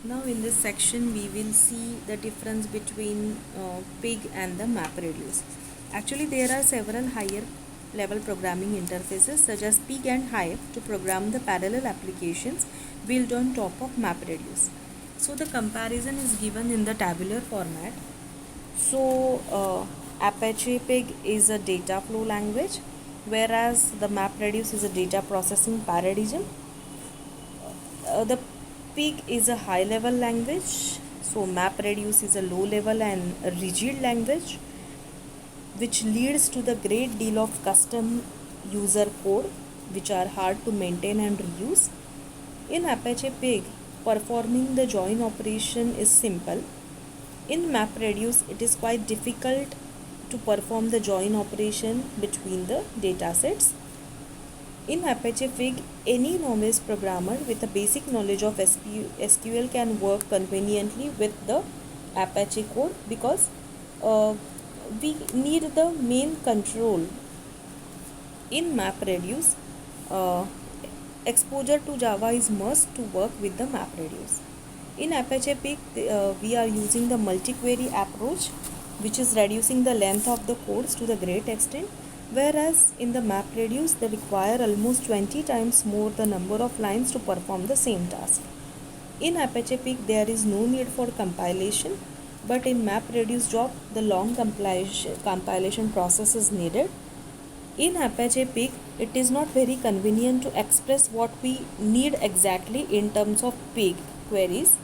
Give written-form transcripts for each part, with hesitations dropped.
Now in this section we will see the difference between pig and the MapReduce. Actually there are several higher level programming interfaces such as pig and hive to program the parallel applications built on top of MapReduce. So the comparison is given in the tabular format. So Apache Pig is a data flow language, whereas the MapReduce is a data processing paradigm. The Pig is a high level language, so MapReduce is a low level and a rigid language, which leads to the great deal of custom user code which are hard to maintain and reuse. In Apache Pig, performing the join operation is simple. In MapReduce, it is quite difficult to perform the join operation between the datasets. In Apache Pig, any novice programmer with a basic knowledge of SQL can work conveniently with the Apache code because we need the main control. In MapReduce, exposure to Java is must to work with the MapReduce. In Apache Pig, we are using the multi-query approach, which is reducing the length of the codes to the great extent, whereas in the MapReduce, they require almost 20 times more the number of lines to perform the same task. In Apache Pig, there is no need for compilation, but in MapReduce job, the long compilation process is needed. In Apache Pig, it is not very convenient to express what we need exactly in terms of pig queries,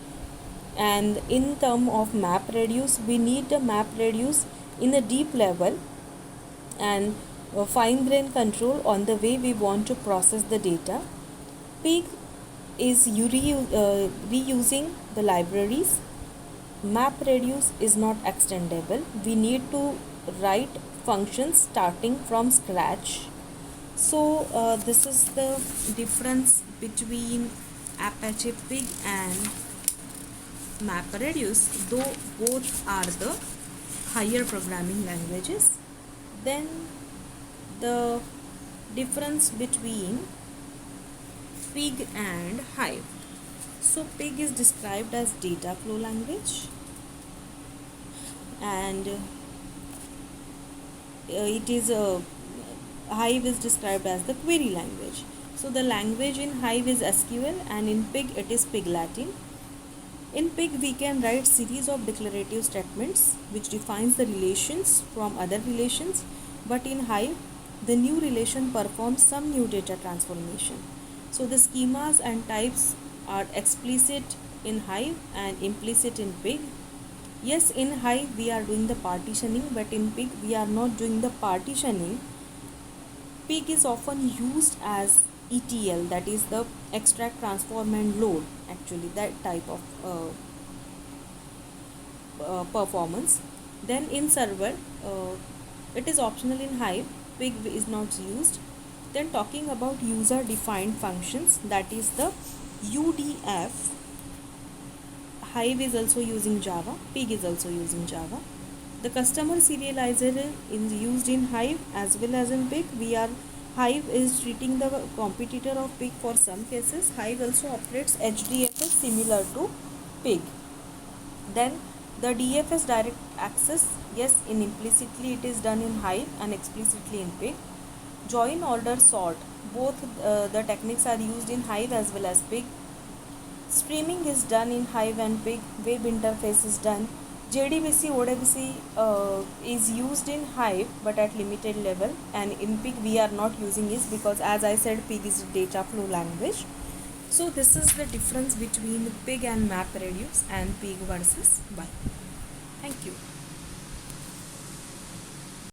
and in term of MapReduce, we need the MapReduce in a deep level and fine grain control on the way we want to process the data. Pig is reusing the libraries. MapReduce is not extendable. We need to write functions starting from scratch. So this is the difference between Apache Pig and MapReduce, though both are the higher programming languages. Then the difference between Pig and Hive. So Pig is described as data flow language, and it is a Hive is described as the query language. So the language in Hive is SQL and in Pig it is Pig Latin. In Pig we can write series of declarative statements which defines the relations from other relations, but in Hive the new relation performs some new data transformation. So the schemas and types are explicit in Hive and implicit in Pig. Yes, in Hive we are doing the partitioning, but in Pig we are not doing the partitioning. Pig is often used as ETL, that is the extract, transform and load, actually that type of performance. Then in server, it is optional in Hive, Pig is not used. Then talking about user defined functions, that is the UDF. Hive is also using Java, Pig is also using Java. The customer serializer is used in Hive as well as in Pig. Hive is treating the competitor of Pig for some cases. Hive also operates HDFS similar to Pig. Then the DFS direct access, yes, in implicitly it is done in Hive and explicitly in Pig. Join, order, sort, both the techniques are used in Hive as well as Pig. Streaming is done in Hive and Pig. Web interface is done. JDBC, ODBC is used in Hive but at limited level, and in Pig we are not using it because, as I said, Pig is a data flow language. So this is the difference between Pig and MapReduce and Pig versus Bye. Thank you.